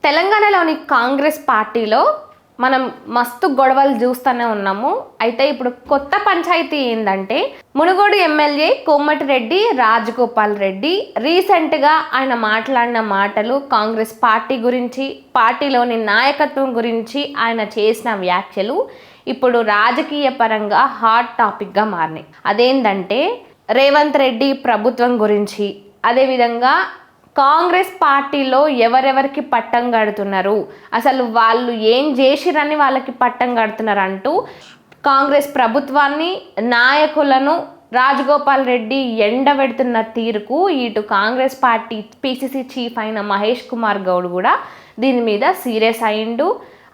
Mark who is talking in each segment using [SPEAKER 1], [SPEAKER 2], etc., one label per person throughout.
[SPEAKER 1] తెలంగాణలోని కాంగ్రెస్ పార్టీలో మనం మస్తు గొడవలు చూస్తూనే ఉన్నాము. అయితే ఇప్పుడు కొత్త పంచాయతీ ఏంటంటే మునుగోడు ఎమ్మెల్యే కోమటిరెడ్డి రాజగోపాల్ రెడ్డి రీసెంట్గా ఆయన మాట్లాడిన మాటలు, కాంగ్రెస్ పార్టీ గురించి, పార్టీలోని నాయకత్వం గురించి ఆయన చేసిన వ్యాఖ్యలు ఇప్పుడు రాజకీయ పరంగా హాట్ టాపిక్గా మారినాయి. అదేంటంటే రేవంత్ రెడ్డి ప్రభుత్వం గురించి, అదేవిధంగా కాంగ్రెస్ పార్టీలో ఎవరెవరికి పట్టం కడుతున్నారు, అసలు వాళ్ళు ఏం చేసిరని వాళ్ళకి పట్టం కడుతున్నారు అంటూ కాంగ్రెస్ ప్రభుత్వాన్ని, నాయకులను రాజగోపాల్ రెడ్డి ఎండబెడుతున్న తీరుకు ఇటు కాంగ్రెస్ పార్టీ పిసిసి చీఫ్ అయిన మహేష్ కుమార్ గౌడ్ కూడా దీని మీద సీరియస్ అయిండు.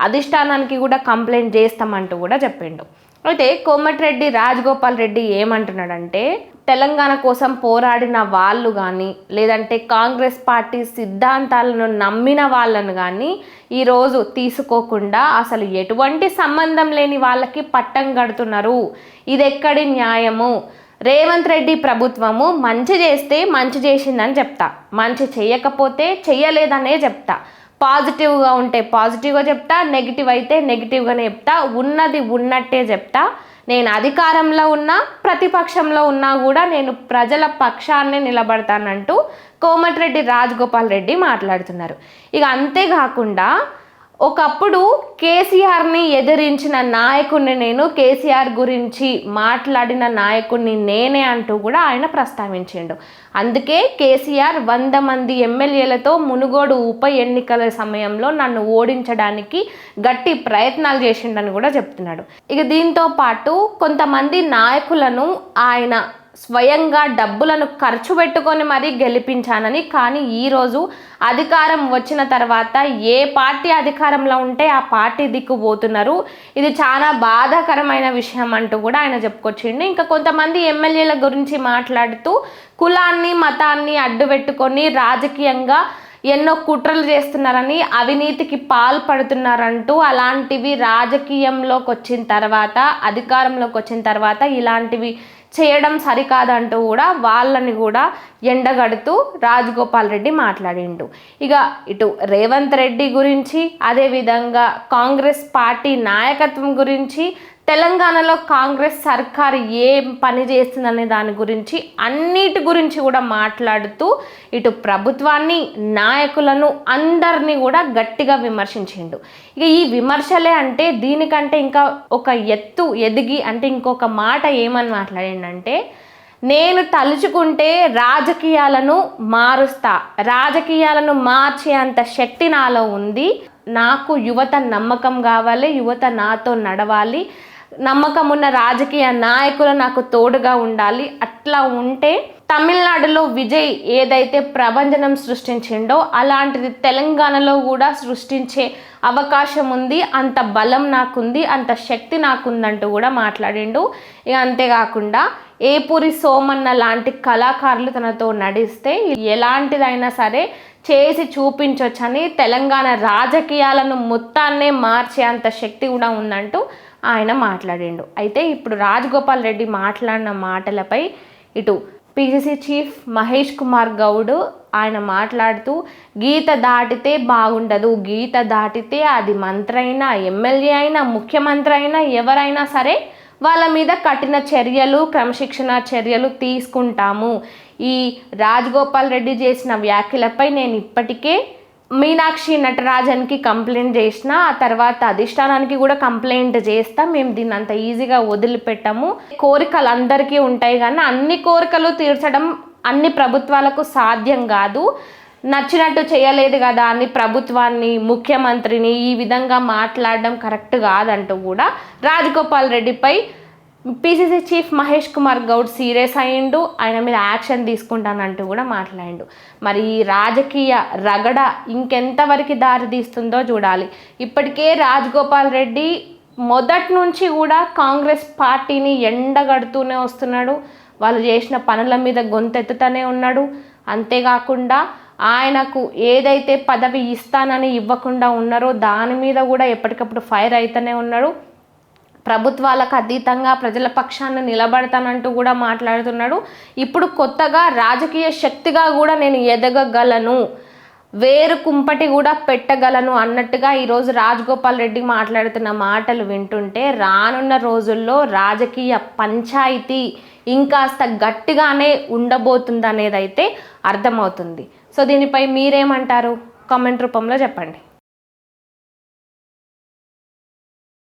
[SPEAKER 1] అధిష్టానానికి కూడా కంప్లైంట్ చేస్తామంటూ కూడా చెప్పిండు. అయితే కోమటిరెడ్డి రాజగోపాల్ రెడ్డి ఏమంటున్నాడంటే తెలంగాణ కోసం పోరాడిన వాళ్ళు కానీ, లేదంటే కాంగ్రెస్ పార్టీ సిద్ధాంతాలను నమ్మిన వాళ్ళను కానీ ఈరోజు తీసుకోకుండా అసలు ఎటువంటి సంబంధం లేని వాళ్ళకి పట్టం కడుతున్నారు. ఇది ఎక్కడి న్యాయము? రేవంత్ రెడ్డి ప్రభుత్వము మంచి చేస్తే మంచి చేసిందని చెప్తా, మంచి చేయకపోతే చెయ్యలేదనే చెప్తా, పాజిటివ్గా ఉంటే పాజిటివ్గా చెప్తా, నెగిటివ్ అయితే నెగిటివ్గానే చెప్తా, ఉన్నది ఉన్నట్టే చెప్తా. నేను అధికారంలో ఉన్నా, ప్రతిపక్షంలో ఉన్నా కూడా నేను ప్రజల పక్షాన్నే నిలబడతానంటూ కోమటిరెడ్డి రాజగోపాల్ రెడ్డి మాట్లాడుతున్నారు. ఇక అంతేకాకుండా ఒకప్పుడు కేసీఆర్ని ఎదిరించిన నాయకుడిని నేను, కేసీఆర్ గురించి మాట్లాడిన నాయకుడిని నేనే అంటూ కూడా ఆయన ప్రస్తావించిండు. అందుకే కేసీఆర్ 100 మంది ఎమ్మెల్యేలతో మునుగోడు ఉప ఎన్నికల సమయంలో నన్ను ఓడించడానికి గట్టి ప్రయత్నాలు చేసిండని కూడా చెప్తున్నాడు. ఇక దీంతో పాటు కొంతమంది నాయకులను ఆయన స్వయంగా డబ్బులను ఖర్చు పెట్టుకొని మరీ గెలిపించానని, కానీ ఈరోజు అధికారం వచ్చిన తర్వాత ఏ పార్టీ అధికారంలో ఉంటే ఆ పార్టీ దిక్కుపోతున్నారు, ఇది చాలా బాధాకరమైన విషయం అంటూ కూడా ఆయన చెప్పుకొచ్చిండు. ఇంకా కొంతమంది ఎమ్మెల్యేల గురించి మాట్లాడుతూ కులాన్ని, మతాన్ని అడ్డు పెట్టుకొని రాజకీయంగా ఎన్నో కుట్రలు చేస్తున్నారని, అవినీతికి పాల్పడుతున్నారంటూ, అలాంటివి రాజకీయంలోకి వచ్చిన తర్వాత, అధికారంలోకి వచ్చిన తర్వాత ఇలాంటివి చేయడం సరికాదంటూ కూడా వాళ్ళని కూడా ఎండగడుతూ రాజగోపాల్ రెడ్డి మాట్లాడిండు. ఇక ఇటు రేవంత్ రెడ్డి గురించి, అదేవిధంగా కాంగ్రెస్ పార్టీ నాయకత్వం గురించి, తెలంగాణలో కాంగ్రెస్ సర్కారు ఏం పని చేస్తుందనే దాని గురించి, అన్నిటి గురించి కూడా మాట్లాడుతూ ఇటు ప్రభుత్వాన్ని, నాయకులను అందరినీ కూడా గట్టిగా విమర్శించిండు. ఇక ఈ విమర్శలే అంటే దీనికంటే ఇంకా ఒక ఎత్తు ఎదిగి అంటే ఇంకొక మాట ఏమని మాట్లాడిండంటే, నేను తలుచుకుంటే రాజకీయాలను మారుస్తా, రాజకీయాలను మార్చే అంత శక్తి నాలో ఉంది, నాకు యువత నమ్మకం కావాలి, యువత నాతో నడవాలి, నమ్మకం ఉన్న రాజకీయ నాయకులు నాకు తోడుగా ఉండాలి. అట్లా ఉంటే తమిళనాడులో విజయ్ ఏదైతే ప్రభంజనం సృష్టించిండో అలాంటిది తెలంగాణలో కూడా సృష్టించే అవకాశం ఉంది, అంత బలం నాకుంది, అంత శక్తి నాకుందంటూ కూడా మాట్లాడిండు. ఇక అంతేకాకుండా ఏపూరి సోమన్న లాంటి కళాకారులు తనతో నడిస్తే ఎలాంటిదైనా సరే చేసి చూపించవచ్చని, తెలంగాణ రాజకీయాలను మొత్తాన్నే మార్చే అంత శక్తి కూడా ఉందంటూ ఆయన మాట్లాడిండు. అయితే ఇప్పుడు రాజగోపాల్ రెడ్డి మాట్లాడిన మాటలపై ఇటు పిసిసి చీఫ్ మహేష్ కుమార్ గౌడ్ ఆయన మాట్లాడుతూ, గీత దాటితే బాగుండదు, గీత దాటితే అది మంత్రి అయినా, ఎమ్మెల్యే అయినా, ముఖ్యమంత్రి అయినా, ఎవరైనా సరే వాళ్ళ మీద కఠిన చర్యలు, క్రమశిక్షణ చర్యలు తీసుకుంటాము. ఈ రాజగోపాల్ రెడ్డి చేసిన వ్యాఖ్యలపై నేను ఇప్పటికే మీనాక్షి నటరాజన్కి కంప్లైంట్ చేసిన, ఆ తర్వాత అధిష్టానానికి కూడా కంప్లైంట్ చేస్తాం, మేము దీన్ని అంత ఈజీగా వదిలిపెట్టాము. కోరికలు అందరికీ ఉంటాయి కానీ అన్ని కోరికలు తీర్చడం అన్ని ప్రభుత్వాలకు సాధ్యం కాదు, నచ్చినట్టు చేయలేదు కదా అని ప్రభుత్వాన్ని, ముఖ్యమంత్రిని ఈ విధంగా మాట్లాడడం కరెక్ట్ కాదంటూ కూడా రాజగోపాల్ రెడ్డిపై PCC chief Mahesh Kumar Goud serious అయ్యిండు. ఆయన మీద యాక్షన్ తీసుకుంటానంటూ కూడా మాట్లాడిండు. మరి ఈ రాజకీయ రగడ ఇంకెంతవరకు దారి తీస్తుందో చూడాలి. ఇప్పటికే రాజగోపాల్ రెడ్డి మొదటి నుంచి కూడా కాంగ్రెస్ పార్టీని ఎండగడుతూనే వస్తున్నాడు, వాళ్ళు చేసిన పనుల మీద గొంతెత్తుతూనే ఉన్నాడు. అంతేకాకుండా ఆయనకు ఏదైతే పదవి ఇస్తానని ఇవ్వకుండా ఉన్నారో దాని మీద కూడా ఎప్పటికప్పుడు ఫైర్ అవుతూనే ఉన్నాడు. ప్రభుత్వాలకు అతీతంగా ప్రజల పక్షాన్ని నిలబడతానంటూ కూడా మాట్లాడుతున్నాడు. ఇప్పుడు కొత్తగా రాజకీయ శక్తిగా కూడా నేను ఎదగగలను, వేరు కుంపటి కూడా పెట్టగలను అన్నట్టుగా ఈరోజు రాజగోపాల్ రెడ్డి మాట్లాడుతున్న మాటలు వింటుంటే రానున్న రోజుల్లో రాజకీయ పంచాయతీ ఇంకాస్త గట్టిగానే ఉండబోతుంది అనేది అయితే అర్థమవుతుంది. సో దీనిపై మీరేమంటారు? కామెంట్ రూపంలో చెప్పండి.